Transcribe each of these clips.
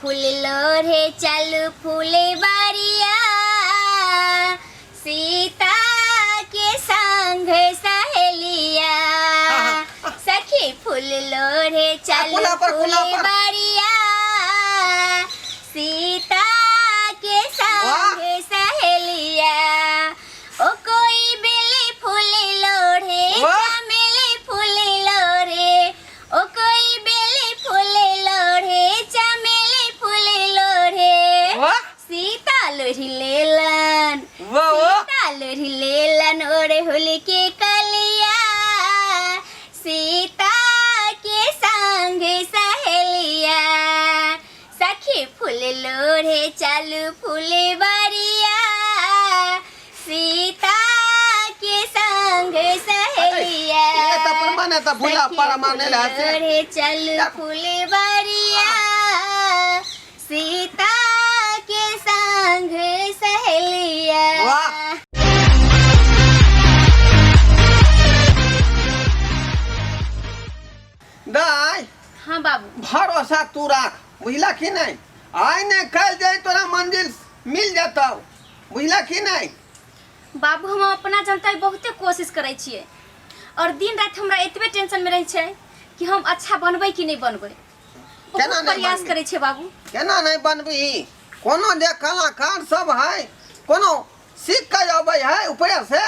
फूल लोढ़े चल फूले बारिया सीता के संग सहेलिया सखी फूल लोढ़े चल फूले बारिया सीता के संग सहेलिया ओ कोई बेली फूल लोढ़े चमेली फूल लोढ़े ओ कोई बेली फूल लोढ़े चमेली फूल लोढ़े सीता लोढ़ी लेलन सीता लोढ़ी लेलन ओढ़े होली के कलिया सीता के संग सहेलिया सखी फूल लोढ़े चल फूल बारिया सीता के संग सहेलिया लोढ़े चल फूल बारिया सीता के संग सहेलिया। दाई हाँ बाबू भरोसा तू रख बुझला कि नहीं आय ने कल जाए तोरा मंजिल मिल जाता बुझला कि नहीं बाबू हम अपना जनता बहुते कोशिश करे छिए और दिन रात हमरा एतबे टेंशन में रहे छै कि हम अच्छा बनबै कि नहीं बनबै केना नहीं प्रयास करे छिए बाबू केना नहीं बनबी कोनो जे कलाकार सब है कोनो सीख के आबै है ऊपर से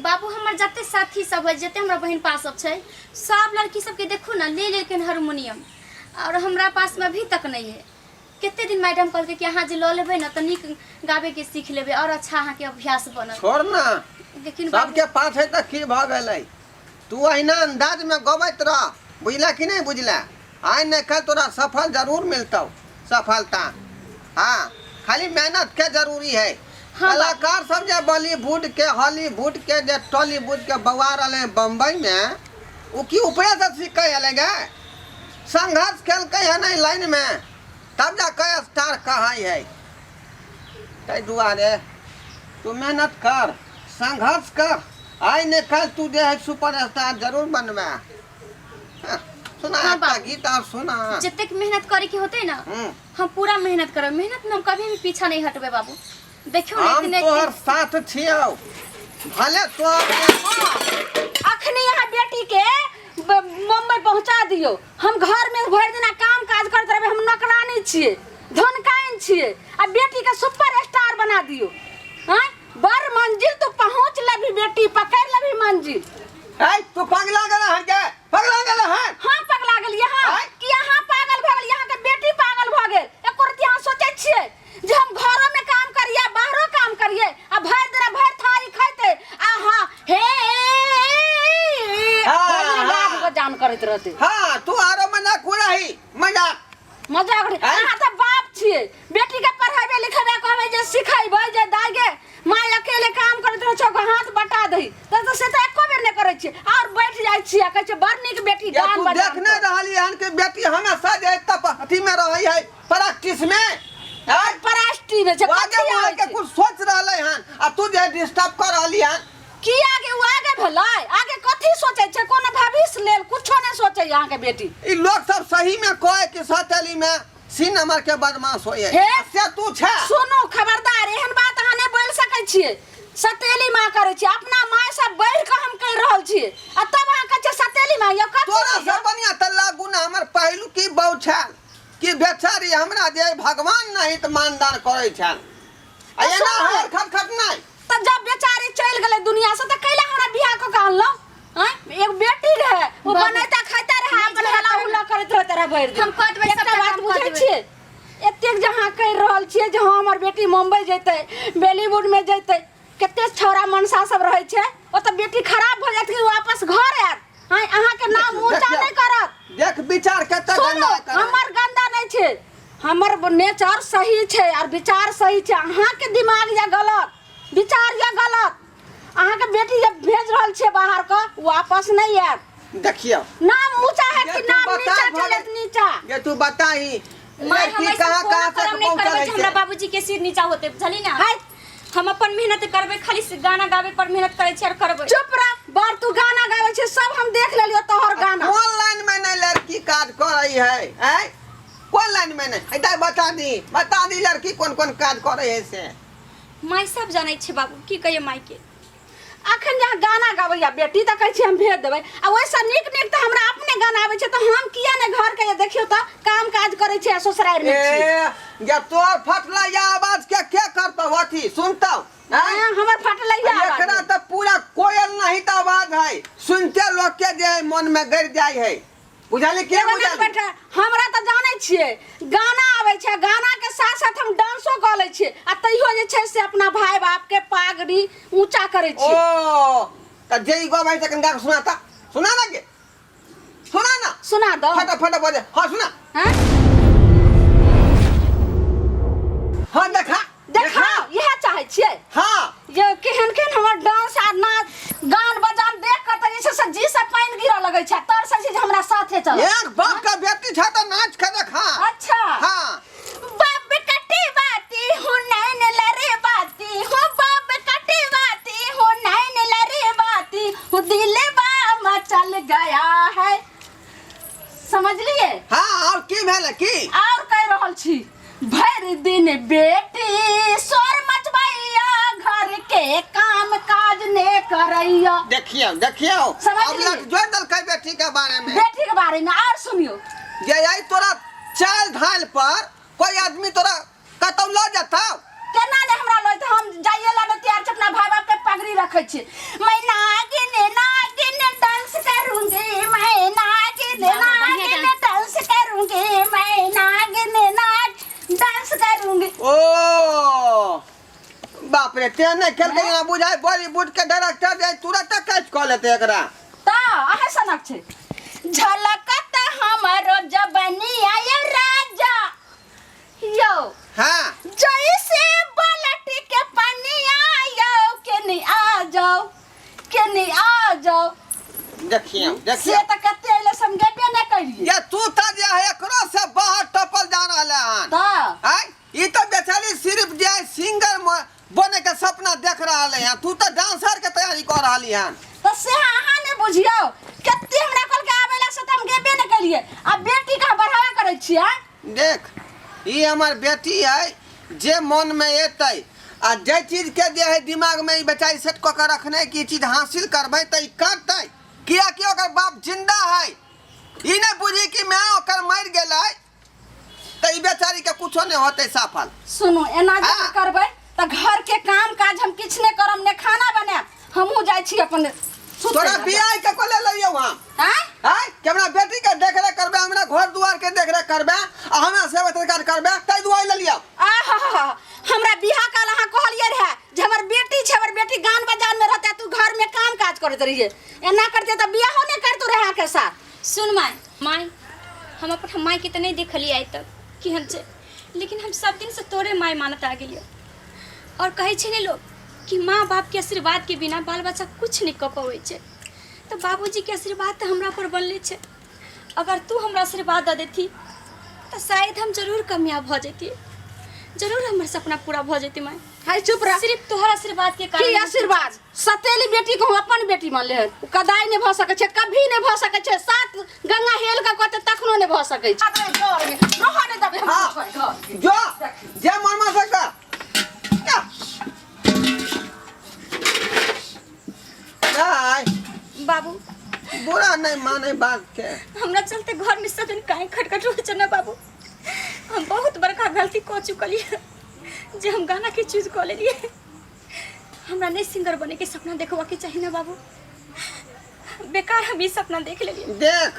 बाबू हमर जते साथी सब है जते हमरा बहन पास सब छै सब लड़की सब के देखू ना ले ले के हारमोनियम और हमरा पास में अभी तक नहीं है कितने दिन मैडम कहलके कि अहाँ जे ल लेबै ना त निक गावे के सीख लेबै और अच्छा अहाँ के अभ्यास बनत छोड़ ना लेकिन सबके पास है त की भ गेलै तू अहिना अंदाज में गबैत रह बुझला कि नहीं बुझला आइ ने कल तोरा सफल जरूर मिलतौ सफलता हाँ खाली मेहनत के जरूरी है कलाकार सब जे बॉलीवुड के हॉलीवुड के जे टॉलीवुड के बउआ रहले बम्बई में उ की ऊपर से सीख के अले गे संघर्ष कैलकै है नहीं लाइन में तब जाके स्टार कहाई है तै दुआरे तू मेहनत कर संघर्ष कर आई ने कल तू जे है सुपरस्टार जरूर बनबे सुना हाँ गीत और सुना जितने मेहनत करे के होते ना हम पूरा मेहनत करब मेहनत में हम कभी भी पीछा नहीं हटबे बाबू देखियो हम तोहर साथ छियौ भले तो अखनी यहाँ बेटी के मुंबई पहुंचा दियो हम घर में भर दिन काम काज करत रहबे हम नौकरानी छिए धनकाइन छिए आ बेटी के सुपरस्टार बना दियो हैं बड़ मंजिल तो पहुंच लबी बेटी पकड़ लबी मंजिल है तू पगला गेल है के पगला गेल है हां पगला गेल यहाँ कि यहाँ पागल भ गेल यहाँ के बेटी पागल भ गेल एक रति यहाँ सोचे छिए जे हम घरों में काम करिए बाहरों काम करिए आ भर दिन भर थारी खैते आहा हे जान करत रहते हां तू आरो मजाक उड़ाही मजाक अहाँ त बाप छिए बेटी के पढ़ाबे लिखाबे कहबे जे सिखाइबे जे दागे माय अकेले काम करत रह छ हाथ बटा दही त से त एको बेर नै करै छी और बैठ जाय छी आ कहै छ बड़ नीक बेटी गान बजा तू देखने रहली हन के बेटी हमेशा जे तप अथी में रहई है प्रैक्टिस में परास्टी में छ आगे के कुछ सोच रहले हन आ तू जे डिस्टर्ब कर रहली हन की आगे वो आगे भलाई आगे कथी सोचे छ कोनो भविष्य लेल कुछो नै सोचे यहां के बेटी ई लोग सब सही में कहे कि सतेली में सी नंबर के बदमाश होय है से तू छ सुनो खबरदार एहन बात अहाँ नै बोल सकै छिए सतेली मां करे छी अपना माय से बढ़ के हम कह रहल छी आ तब अहाँ कह छ सतेली मां यो कथी तोरा से बढ़िया तल्ला गुना हमर पहलू की बहु छल कि बेचारी हमरा जे भगवान नहीं त मानदान करे छल आ एना हर खट नहीं त जब बेचारी चल गेले दुनिया से त कैला हमरा बियाह क कहलो हैं एक बेटी रहे वो बनैता खाइता रहे अपन हला हुला करत रहत रहे भर दिन हम कटबे एकटा बात बुझै छिए एतेक जहां कह रहल छिए जे हां हमर बेटी मुंबई जैते बॉलीवुड में जैते केते छौरा मनसा सब रहै छै ओ त बेटी खराब भ जात कि वापस घर आत हैं अहाँ के नाम ऊंचा नहीं करत देख विचार केते गंदा कर हमर गंदा नहीं छै हमर नेचर सही छै और विचार सही छै अहाँ के दिमाग या गलत विचार या गलत अहाँ के बेटी जब भेज रहल छे बाहर का वापस नहीं आत देखियो नाम ऊंचा है कि नाम नीचा चलत नीचा ये तू बताही मैं हमेशा कहां से पहुंचले हमरा बाबूजी के सिर नीचा होते बुझली ना हम अपन मेहनत करबे खाली गाना गावे पर मेहनत करे छी और करबे चुप रह बार तू गाना गावे छे सब हम देख लेलियो तोहर गाना ऑनलाइन में नहीं लड़की काज कर रही है हैं ऑनलाइन लाइन में नहीं इधर बता दी लड़की कौन कौन काज करे है से माय सब जानै छै बाबू की कहिए माय के। अखन जहाँ गाना गाबैया बेटी तऽ कहै छी हम भेज देबै आ वैसा नीक तऽ हमरा अपने गाना आबै छै तऽ हम किया ने घर के देखियो तऽ काम काज करै छै ससुराल में छी। या तोर फटला या आवाज के करतौ अथी सुनतौ हमर फटलैया एकरा तो पूरा कोयल नहीं तो आवाज है सुनते लोग के जे मन में गड़ जाय है बुझाली के बुझाली हमरा तो जानै छियै गाना आबै छै गाना के साथ साथ हम डांसो क लै छियै आ तैयो जे छै से अपना भाई बाप के पागड़ी ऊंचा करै छियै। ओ त जेई गो भाई तक गा सुना ना के सुना दो फटाफट बजे हां सुना हां हां देखा यह चाहे छियै हां ये केहन हमर डांस आ नाच गान बजान देख के त जैसे जी से पानी गिरा लगै छै तर से जे हमरा साथे चल एक बाप का बेटी छ त नाच के देखा। अच्छा हां बाप कटी बाती हूं नैन लरे बाती हूं बाप कटी बाती हूं नैन लरे बाती हूं दिल बा चल गया है समझ लिए। हां और की भेल की और कह रहल छी भर दिन बेटी सोर मचबैया घर के काम काज ने करैया। देखियो समझ अब लिए। लग जोड़ दल के बेटी के बारे में और सुनियो जे आई तोरा चाल ढाल पर कोई आदमी तोरा कतौ ल जाता केना ने हमरा लय त हम जाइए ला तैयार अपना भाई बाप के पगड़ी रखे छी मैं नागिन डांस करूंगी मैं नागिन डांस करूंगी मैं नागिन डांस करूंगी। ओ बाप रे ते नहीं खेल के ना बुझाई बॉलीवुड के डायरेक्टर जाय तुरंत कैच क लेते एकरा त अहे सनक छै झलकत हमरो जबनिया ये राजा यो हां जैसे बाल्टी के पनिया यो के नहीं आ जाओ देखियो से त कते ले समझबे न करिए ये तू त जे है एकरो से बाहर टपल जा रहले हन त हां ई त बेचारी सिर्फ जे सिंगर बने के सपना देख रहले हैं तू त डांसर के तैयारी कर रहली हन त से अहाँ ने बुझियो कते हमरा कल के आवेला से त हम गेबे न करिए आ बेटी का बढ़ावा करै छियै। देख ई हमर बेटी है जे मन में एतै आ जे चीज के जे है दिमाग में ई बेचारी सेट क के रखने की चीज हासिल करबै त ई करतै किया कि ओकर बाप जिंदा है ई नहीं बुझी कि मैं ओकर मर गेलै त ई बेचारी के कुछो नहीं होतै सफल। सुनो एना जे करबै त घर के काम काज हम किछ ने करम ने खाना बनाब हमहू जाय छी अपन तोरा बियाह के कोले लइयो हम हैं कि हमरा बेटी के देखरेख करबे हमरा घर दुआर के देखरेख करबे आ हमरा सेवा सत्कार करबे तै दुआई ले लियो। आहा हमरा बियाह काल अहाँ कहलिए रहे जे हमर बेटी छै हमर बेटी गान बजान में रहते तू घर में काम काज करत रहिए एना करते त बियाहो नहीं करतू रहा के साथ। सुन माय हम अपन माय के त नहीं देखलिए आइ तक केहन छै लेकिन हम सब दिन से तोरे माय मानत आ गेलियो और कहै छै ने लोग कि माँ बाप के आशीर्वाद के बिना बाल बच्चा कुछ नहीं क पाबै छै तो बाबूजी के आशीर्वाद तो हमरा पर बनले छै अगर तू हमरा आशीर्वाद दे देती तो शायद हम जरूर कामयाब हो जेती जरूर हमर सपना पूरा हो जेती। माँ हाय चुप रह सिर्फ तोहर आशीर्वाद के कारण की आशीर्वाद सतेली बेटी को हम अपन बेटी मान ले कदाई नहीं भ सके छै कभी नहीं भ सके छै सात गंगा हेल के कहते तखनो नहीं भ सके छै अपने घर में रह ने दबे हम घर जो जे मन में सका नहीं बाबू बुरा नहीं माने बात के हमरा चलते घर में सब दिन काहे खटखट हो छै ना बाबू हम बहुत बड़का गलती कर चुकलिए जे हम गाना के चूज कर लेलिए हमरा नहीं सिंगर बने के सपना देखवा के चाहिए ना बाबू बेकार हम ये सपना देख लेलिए। देख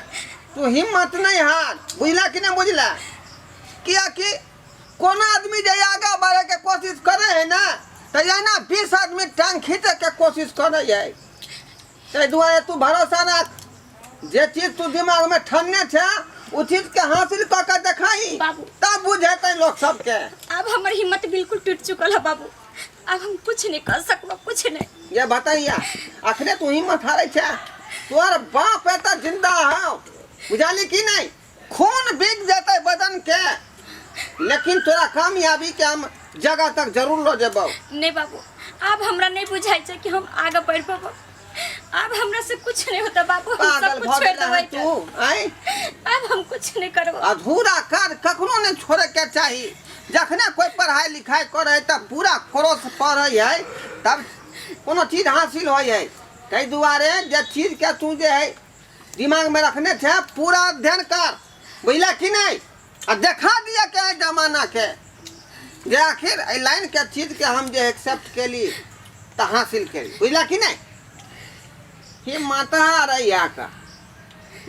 तू हिम्मत नहीं हार बुझला कि नहीं बुझला किया कि कोना आदमी जे आगे बढ़े के कोशिश करे है ना तो ये ना 20 आदमी टांग खींचे के कोशिश करे है ते दुआरे तू भरोसा रख जे चीज तू दिमाग में ठन्ने छे उ चीज के हासिल क के देखाई बाबू तब बुझेते लोग सब के। अब हमर हिम्मत बिल्कुल टूट चुकल है बाबू अब हम कुछ नहीं कर सकबो कुछ नहीं। ये बताइया अखने तू हिम्मत हारे छे तोर बाप एता जिंदा है बुझाली कि नहीं खून बिक जाते बदन के लेकिन तोरा कामयाबी के हम जगह तक जरूर लो जेबो। नहीं बाबू अब हमरा नहीं बुझाई छै कि हम आगे बढ़ पाबो अब हमरा से कुछ नहीं होता बाबू हम सब पागल कुछ छोड़ भगला है देबै तू आई अब हम कुछ नहीं करबो अधूरा कार्य कखनो नहीं छोड़ चाही। जखने कोई पढ़ाई लिखाई करे तब पूरा कोर्स पढ़े है तब कोनो चीज हासिल हो है। ताहि दुआरे जे चीज के तू जे है दिमाग में रखने थे पूरा अध्ययन कर, बुझला कि नहीं। आ देखा दिया के है जमाना के जे आखिर ए लाइन के चीज के हम जे एक्सेप्ट केली तो हासिल केली, बुझला कि नहीं। ही माता रही का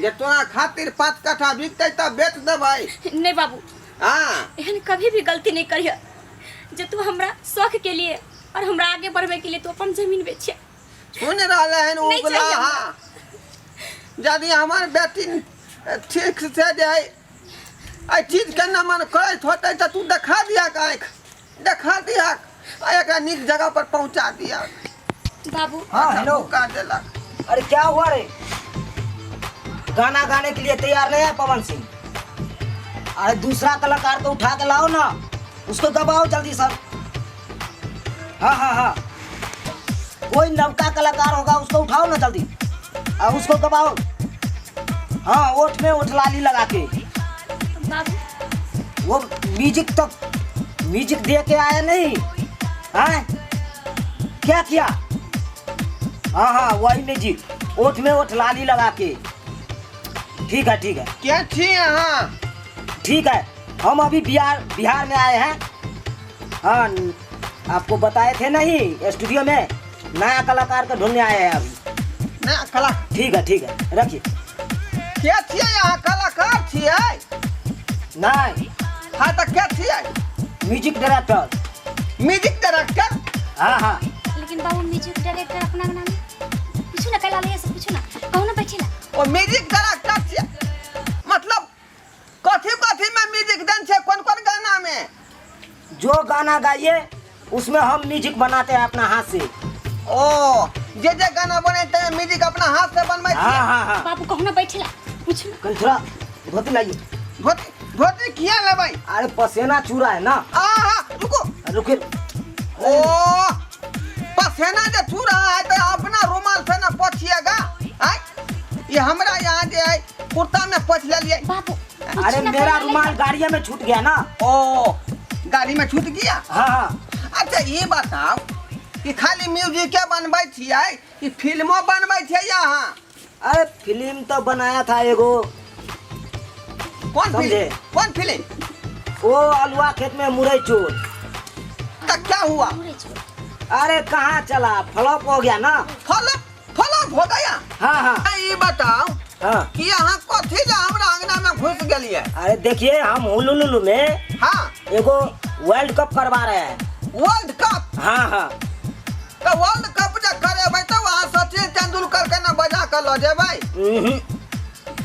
जे तोरा खातिर 5 कट्ठा बिकते तब बेच देबै। नहीं बाबू, हाँ एहन कभी भी गलती नहीं करिए जे तू हमरा शौक के लिए और हमरा आगे बढ़वे के लिए तू अपन जमीन बेचिए। सुन रहले हैं नहीं उगला। चाहिए हाँ यदि हमार बेटी ठीक से जे है आई चीज के न मन करत होते तो तू देखा दिया का आँख देखा दिया आ एक निक जगह पर पहुंचा दिया। बाबू हाँ हेलो। का देलक। अरे क्या हुआ रे? गाना गाने के लिए तैयार नहीं है पवन सिंह? अरे दूसरा कलाकार को उठा के लाओ ना, उसको दबाओ जल्दी सर। हाँ हाँ हाँ, कोई नवका कलाकार होगा उसको उठाओ ना जल्दी और उसको दबाओ। हाँ ओठ में ओठ लाली लगा के। बाबू वो म्यूजिक दे के आया नहीं है? क्या किया? हाँ हाँ वही म्यूजिक, ओठ में ओठ लाली लगा के। ठीक है ठीक है क्या थी यहाँ? ठीक है। हम अभी बिहार में आए हैं। हाँ आपको बताए थे नहीं, स्टूडियो में नया कलाकार को ढूंढने आए हैं अभी। नया कला ठीक है रखिए। क्या थी यहाँ? कलाकार थी नहीं, हाँ तो क्या थी? Music director. Music director? हाँ हाँ लेकिन बाबू म्यूजिक डायरेक्टर अपना नाम पूछो ना, कल आलिया से पूछो ना, कहू ना बैठे ना। ओ म्यूजिक डायरेक्टर थी मतलब कथी में म्यूजिक देन छे? कौन गाना में? जो गाना गाइए उसमें हम म्यूजिक बनाते हैं अपना हाथ से। ओ जे गाना बनाते हैं म्यूजिक अपना हाथ से बनवाई। हाँ हाँ हाँ। बाबू कहू ना बैठे ना, पूछो ना। कल थोड़ा धोती लाइए। धोती किया ले भाई? अरे पसीना चूरा है ना। रुको रुकिए। ओ पसीना जो छू रहा है तो अपना रुमाल से ना पोछिएगा। ये हमरा यहाँ जे है कुर्ता में पोछ लिए। बाबू अरे मेरा रुमाल गाड़िया में छूट गया ना। ओ गाड़ी में छूट गया? हाँ हाँ। अच्छा ये बताओ कि खाली म्यूजिक बनवाई छियै कि फिल्मों बनवाई छियै यहाँ? अरे फिल्म तो बनाया था एगो। कौन समझे? फिल्म? कौन फिल्म? वो अलुआ खेत में मुरई चोर। तब क्या हुआ? अरे कहाँ चला, फ्लॉप हो गया ना। फ्लॉप हो गया? हाँ हाँ। ये बताओ हाँ कि यहाँ कथी ला हमरा अंगना में घुस गलिए? अरे देखिए हम हुलुलुलु में हाँ एगो वर्ल्ड कप करवा रहे हैं। World cup? हाँ हाँ। तो वर्ल्ड कप जब करेबै तो वहाँ सचिन तेंदुलकर के ना बजा कर लो जेबै?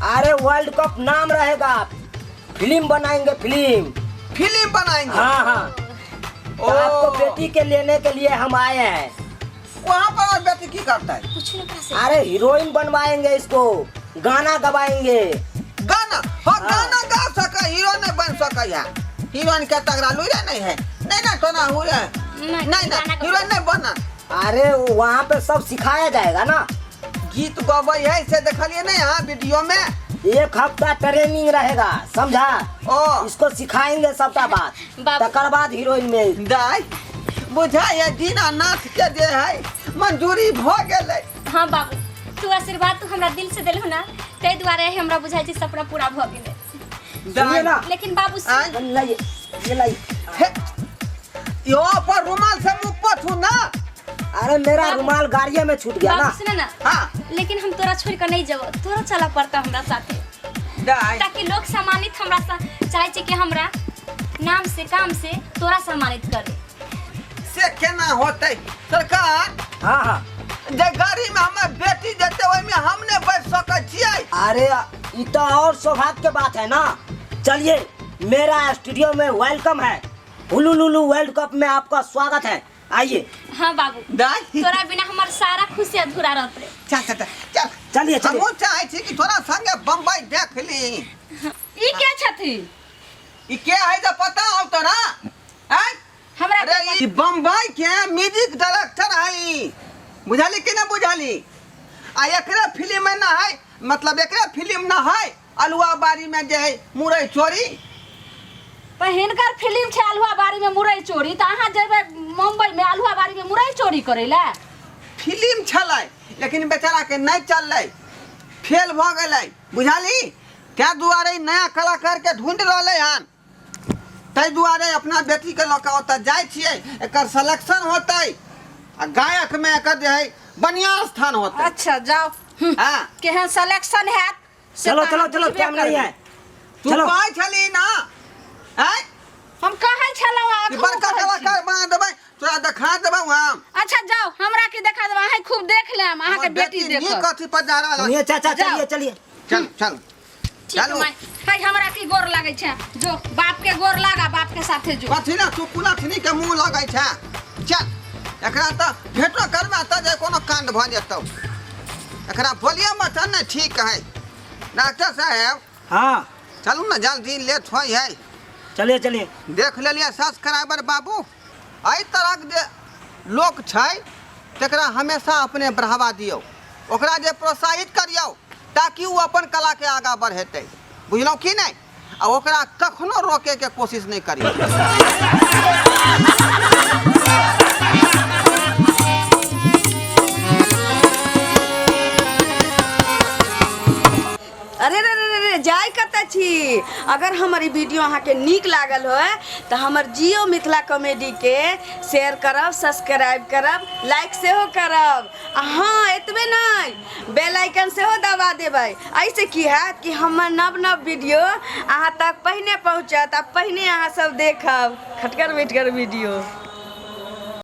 अरे वर्ल्ड कप नाम रहेगा, फिल्म बनाएंगे फिल्म बनाएंगे? हाँ हाँ। तो आपको बेटी के लेने के लिए हम आए हैं। वहाँ पर और बेटी की करता है? पूछो ना कैसे। अरे हीरोइन बनवाएंगे इसको, गाना गवाएंगे। गाना? हाँ गाना गा सका, हीरो नहीं बन सका है। हीरोइन के तगड़ा लुइरा नहीं है। नहीं ना तो ना हुआ नहीं हीरोइन नहीं बना। अरे वहाँ पे सब सिखाया जाएगा ना। गीत गबै है से देखलिए नहीं यहाँ वीडियो में? 1 हफ्ता ट्रेनिंग रहेगा, समझा? ओ इसको सिखाएंगे सबका बात, तकर बाद हीरोइन में। दाई बुझाइए दीनानाथ के जे है मंजूरी भ गेलै। हाँ बाबू, तू आशीर्वाद तू हमरा दिल से देलहो ना, तै दुआरे हमरा बुझाइ छै सपना पूरा भ गेलै। सुनिए ना। लेकिन बाबू लाइए, ये लाइए। यो पर रुमाल से मुंह पोछू ना। अरे मेरा रुमाल गाड़िया में छूट गया ना। बाबू सुन ना। हाँ लेकिन हम तोरा छोड़ कर नहीं जब, तोरा चला पड़ता हमरा साथे, दाई ताकि लोग सम्मानित हमरा चाहे छै कि हमरा नाम से काम से तोरा सम्मानित करे। से केना होतै सरकार? हाँ हाँ। जे गाड़ी में हमर बेटी जेते ओइ में हम ने बैठ सकै छियै? अरे ये तो और सौभाग्य की बात है ना। चलिए मेरा स्टूडियो में वेलकम है, हुलुलुलु वर्ल्ड कप में आपका स्वागत है, आइए। हाँ बाबू, दाई तोरा बिना हमार सारा खुशी अधूरा रहत रे। चल चलिए चलिए। हम चाहे छी कि थोड़ा संगे बम्बई देख ली। ई क्या छथी? ई के है जे पता हो तोरा? हैं? हमरा अरे ई बम्बई के म्यूजिक डायरेक्टर है, बुझाली कि ना बुझाली? आ एकरा फिल्म में ना है, मतलब एकरा फिल्म ना है अलुआ बारी में जे है मुरई चोरी। तो हिनकर फिल्म छे आलुआ बाड़ी में मुरई चोरी तो अहाँ जेबे मुंबई में आलुआ बाड़ी में मुरई चोरी करे ला। फिल्म छलै लेकिन बेचारा के नहीं चललै, फेल भ गेलै, बुझाली। क्या दुआरे नया कलाकार के ढूंढ रहले हन, तै दुआरे अपना बेटी के लऽ के ओतऽ जाइ छियै, एकर सिलेक्शन होतै आ गायक में एकर जे है बढ़िया स्थान होतै। अच्छा जाओ। हां केहन सिलेक्शन हैत से चलो तो चलो अहाँ चलो बुझबे टाइम नहीं है। तू चलो। कहै छली ना हैं हम कहै छलहुँ कि बड़का कलाकार बना देबै, तोरा देखा देबै हम। अच्छा जाओ हमरा की देखा देब, अहाँ खूब देख लेम, अहाँ के हमर बेटी नीक देखब। अथी पर जा रहल सुनिए चाचा, जाओ। चलिए चलिए। चल चल ठीक है माय, हाय हमरा की गोर लागै छै, जो बाप के गोर लागा, बाप के साथे जो। कथी ना तू कुलथनी के मुंह लगै छै। चल एकरा त भेटो करबा त जे कोनो कांड भ जेतौ, एकरा बोलिए मत न। ठीक है डॉक्टर साहब, हाँ चलू ना जल्दी, लेट होई है। चलिए चलिए। देख लेलिए सब्सक्राइबर बाबू, एहि तरह जे लोक छै तकरा हमेशा अपने बढ़ावा दियौ, ओकरा जे प्रोत्साहित करियौ ताकि वो अपन कला के आगा बढ़ेतै, बुझलौ कि नहीं। आ ओकरा कखनो रोके के कोशिश नहीं करियौ। अरे रे रे रे रे जाय कतऽ छी। अगर हमारी वीडियो अहाँ के नीक लागल हो तो हमर जियो मिथिला कॉमेडी के शेयर करब, सब्सक्राइब करब, लाइक सेहो करब। आ हाँ एतबे नहीं, बेल आइकन सेहो दबा देबै। ऐसे की हैत कि हमर नव नव वीडियो अहाँ तक पहिने पहुँचत आ पहिने अहाँ सब देखब खटकर बैठकर वीडियो।